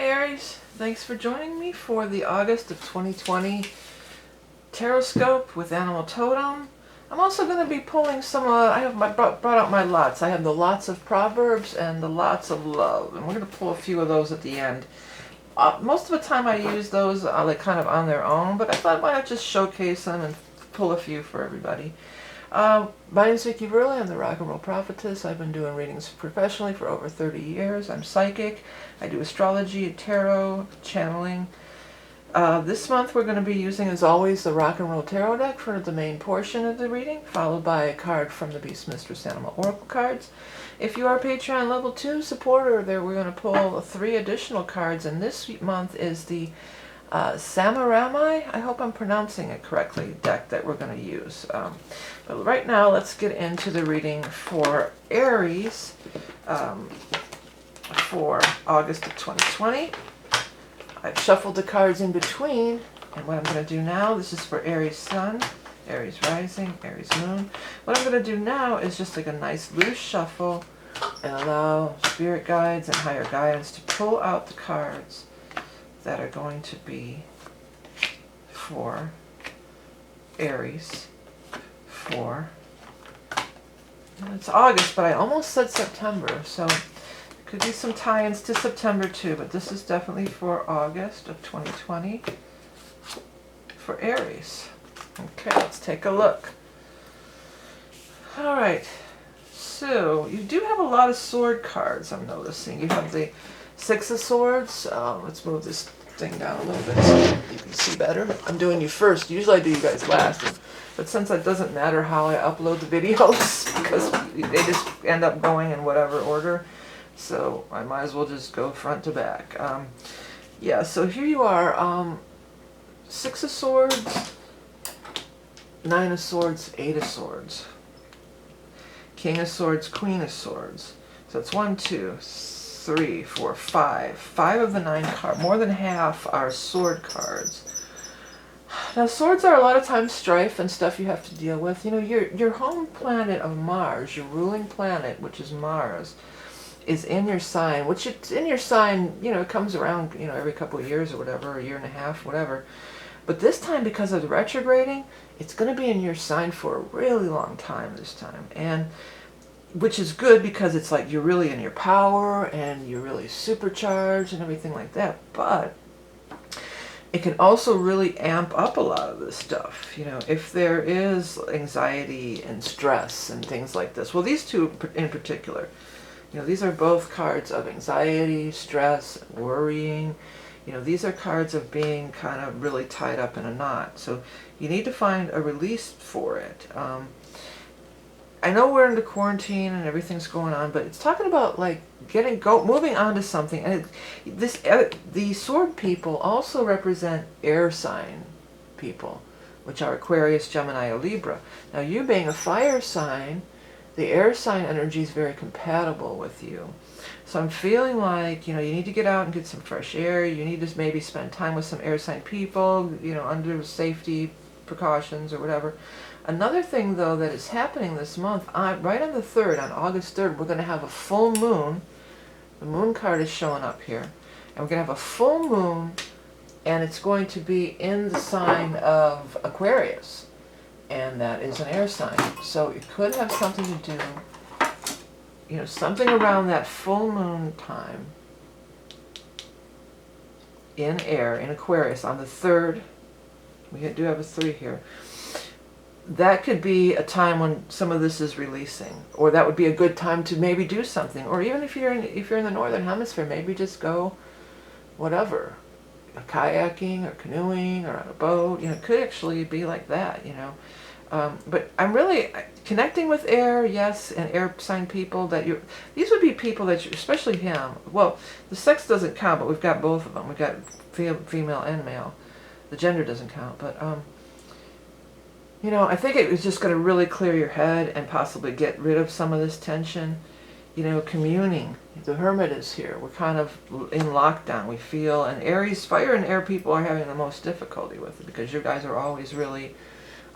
Aries, thanks for joining me for the August of 2020 Taroscope with Animal Totem. I'm also going to be pulling some, brought out my lots. I have the lots of Proverbs and the lots of love, and we're going to pull a few of those at the end. Most of the time I use those like kind of on their own, but I thought why not just showcase them and pull a few for everybody. My name is Vickie Verlie. I'm the Rock and Roll Prophetess. I've been doing readings professionally for over 30 years. I'm psychic. I do astrology, tarot, channeling. This month we're going to be using, as always, the Rock and Roll Tarot deck for the main portion of the reading, followed by a card from the Beast Mistress Animal Oracle cards. If you are Patreon level 2 supporter, we're going to pull 3 additional cards, and this month is the Samarami, I hope I'm pronouncing it correctly, deck that we're going to use. But right now, let's get into the reading for Aries for August of 2020. I've shuffled the cards in between, and what I'm going to do now, this is for Aries Sun, Aries Rising, Aries Moon. What I'm going to do now is just like a nice loose shuffle and allow spirit guides and higher guidance to pull out the cards that are going to be for Aries for, it's August, but I almost said September, so there could be some tie-ins to September too, but this is definitely for August of 2020 for Aries. Okay, let's take a look. All right, so you do have a lot of sword cards, I'm noticing. You have the Six of Swords. Let's move this thing down a little bit so you can see better. I'm doing you first. Usually I do you guys last, but since it doesn't matter how I upload the videos, because they just end up going in whatever order, so I might as well just go front to back. Yeah, so here you are. Six of Swords, Nine of Swords, Eight of Swords, King of Swords, Queen of Swords. So it's 1, 2, 3, 4, 5. 5 of the 9 cards, more than half are sword cards. Now swords are a lot of times strife and stuff you have to deal with. You know, your home planet of Mars, your ruling planet, which is Mars, is in your sign, which it's in your sign, you know, it comes around, you know, every couple of years or whatever, a year and a half, whatever. But this time, because of the retrograding, it's going to be in your sign for a really long time this time. And which is good because it's like you're really in your power and you're really supercharged and everything like that. But it can also really amp up a lot of this stuff. You know, if there is anxiety and stress and things like this. Well, these two in particular, you know, these are both cards of anxiety, stress, worrying. You know, these are cards of being kind of really tied up in a knot. So you need to find a release for it. I know we're into quarantine and everything's going on, but it's talking about like moving on to something. And the sword people also represent air sign people, which are Aquarius, Gemini, or Libra. Now you being a fire sign, the air sign energy is very compatible with you. So I'm feeling like, you know, you need to get out and get some fresh air. You need to maybe spend time with some air sign people, you know, under safety precautions or whatever. Another thing, though, that is happening this month, right on the 3rd, on August 3rd, we're going to have a full moon. The moon card is showing up here. And we're going to have a full moon, and it's going to be in the sign of Aquarius. And that is an air sign. So it could have something to do, you know, something around that full moon time in air, in Aquarius, on the 3rd. We do have a 3 here. That could be a time when some of this is releasing, or that would be a good time to maybe do something. Or even if you're in the northern hemisphere, maybe just go whatever, kayaking or canoeing or on a boat. You know, it could actually be like that. You know, but I'm really connecting with air, yes, and air sign people. These would be people that especially him. Well, the sex doesn't count, but we've got both of them. We've got female and male. The gender doesn't count, but you know, I think it was just going to really clear your head and possibly get rid of some of this tension. You know, communing. The Hermit is here. We're kind of in lockdown, we feel. And Aries, fire and air people are having the most difficulty with it because you guys are always really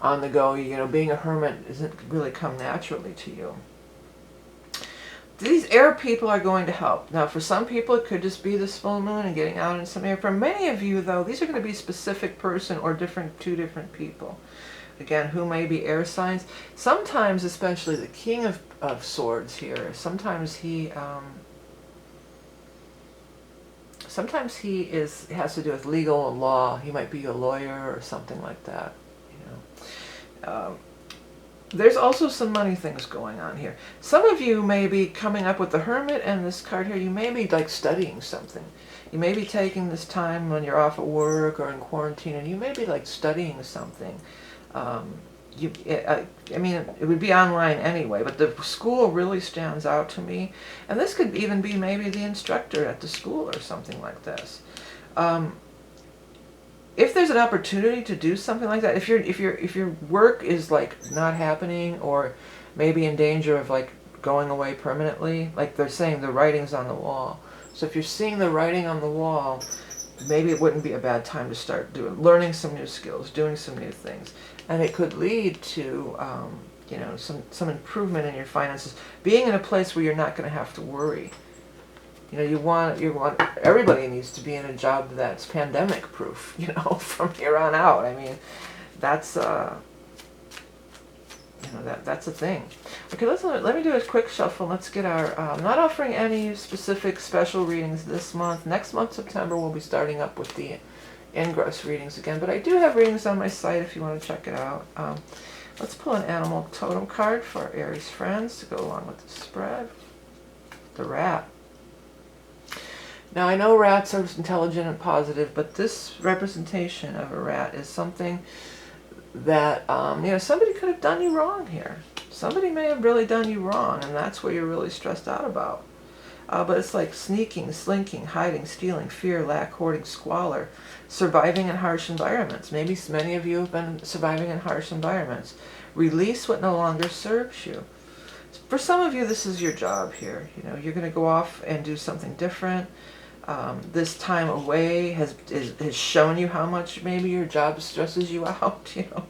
on the go. You know, being a hermit isn't really come naturally to you. these air people are going to help. Now, for some people, it could just be this full moon and getting out in some air. For many of you, though, these are going to be a specific person or two different people. Again, who may be air signs. Sometimes, especially the King of Swords here, sometimes he has to do with legal and law. He might be a lawyer or something like that. You know. There's also some money things going on here. Some of you may be coming up with the Hermit and this card here. You may be like studying something. You may be taking this time when you're off at work or in quarantine, and you may be like studying something. I mean, it would be online anyway, but the school really stands out to me. And this could even be maybe the instructor at the school or something like this. If there's an opportunity to do something like that, if your work is like not happening or maybe in danger of like going away permanently, like they're saying the writing's on the wall. So if you're seeing the writing on the wall, maybe it wouldn't be a bad time to start learning some new skills, doing some new things. And it could lead to you know, some improvement in your finances, being in a place where you're not going to have to worry. You know, you want everybody needs to be in a job that's pandemic proof, you know, from here on out. I mean, that's you know, that's a thing. Okay, let me do a quick shuffle. Let's get our I'm not offering any specific special readings this month. Next month, September, we'll be starting up with the ingress readings again, but I do have readings on my site if you want to check it out. Let's pull an animal totem card for our Aries friends to go along with the spread. The rat. Now, I know rats are intelligent and positive, but this representation of a rat is something that, you know, somebody could have done you wrong here. Somebody may have really done you wrong, and that's what you're really stressed out about. But it's like sneaking, slinking, hiding, stealing, fear, lack, hoarding, squalor, surviving in harsh environments. Maybe many of you have been surviving in harsh environments. Release what no longer serves you. For some of you, this is your job here. You know, you're going to go off and do something different. This time away has shown you how much maybe your job stresses you out, you know.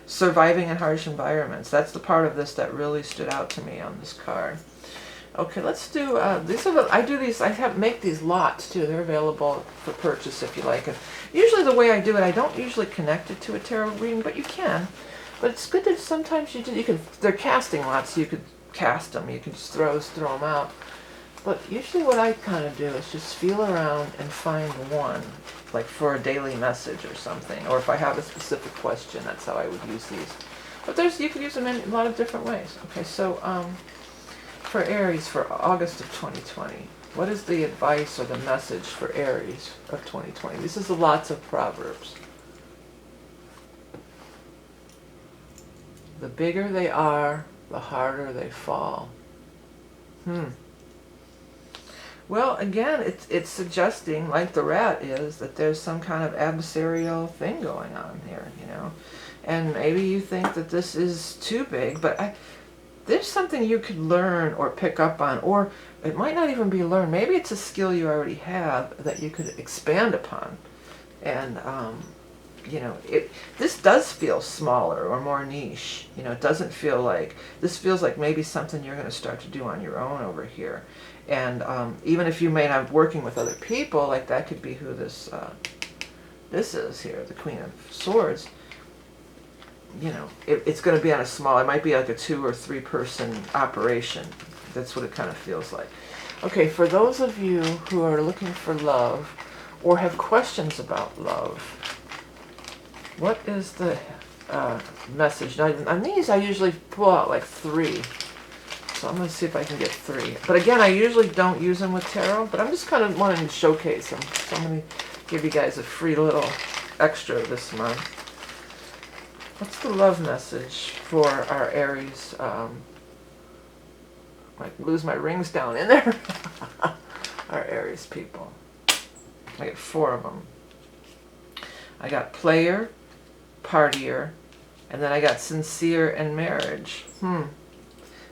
Surviving in harsh environments. That's the part of this that really stood out to me on this card. Okay, let's do, I make these lots too. They're available for purchase if you like it. Usually the way I do it, I don't usually connect it to a tarot reading, but you can. But it's good that sometimes they're casting lots, so you could cast them. You can just throw them out. But usually what I kind of do is just feel around and find one, like for a daily message or something. Or if I have a specific question, that's how I would use these. But you could use them in a lot of different ways. Okay, so for Aries for August of 2020, what is the advice or the message for Aries of 2020? This is lots of Proverbs. The bigger they are, the harder they fall. Well, again, it's suggesting, like the rat is, that there's some kind of adversarial thing going on here, you know. And maybe you think that this is too big, but there's something you could learn or pick up on, or it might not even be learned. Maybe it's a skill you already have that you could expand upon. And, you know, this does feel smaller or more niche. You know, it doesn't feel like, this feels like maybe something you're going to start to do on your own over here. And even if you may not be working with other people, like that could be who this is here, the Queen of Swords. You know, it's going to be on a small, it might be like a 2 or 3 person operation. That's what it kind of feels like. Okay, for those of you who are looking for love or have questions about love, what is the message? Now, on these, I usually pull out like 3. So I'm going to see if I can get 3. But again, I usually don't use them with tarot, but I'm just kind of wanting to showcase them. So I'm going to give you guys a free little extra this month. What's the love message for our Aries? Might lose my rings down in there. Our Aries people. I get 4 of them. I got player, partier, and then I got sincere and marriage.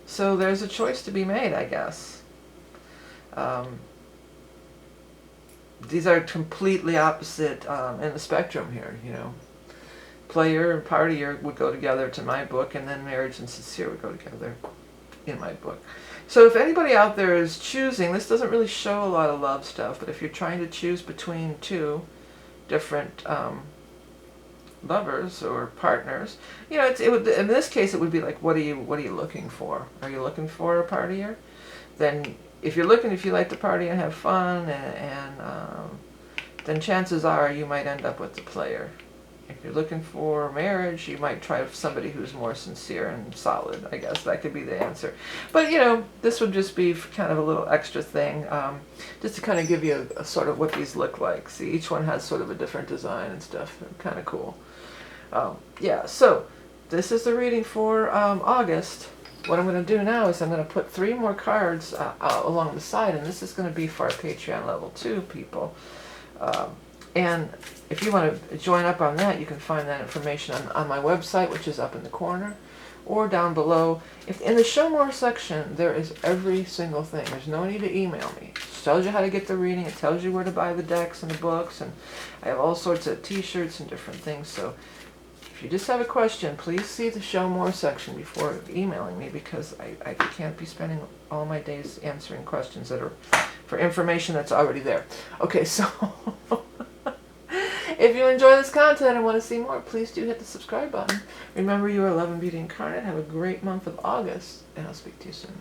So there's a choice to be made, I guess. These are completely opposite in the spectrum here, you know. Player and partier would go together to my book, and then marriage and sincere would go together. in my book. So if anybody out there is choosing, this doesn't really show a lot of love stuff, but if you're trying to choose between two different lovers or partners, you know, it would, in this case, it would be like, what are you looking for? Are you looking for a partier? Then if you like to party and have fun, then chances are you might end up with the player. If you're looking for marriage, you might try somebody who's more sincere and solid. I guess that could be the answer. But, you know, this would just be kind of a little extra thing, just to kind of give you a sort of what these look like. See, each one has sort of a different design and stuff. Kind of cool. Yeah, so this is the reading for August. What I'm going to do now is I'm going to put 3 more cards along the side, and this is going to be for our Patreon level 2 people. And if you want to join up on that, you can find that information on my website, which is up in the corner, or down below. In the Show More section, there is every single thing. There's no need to email me. It tells you how to get the reading. It tells you where to buy the decks and the books, and I have all sorts of t-shirts and different things. So if you just have a question, please see the Show More section before emailing me, because I can't be spending all my days answering questions that are for information that's already there. Okay, so if you enjoy this content and want to see more, please do hit the subscribe button. Remember, you are Love and Beauty Incarnate. Have a great month of August, and I'll speak to you soon.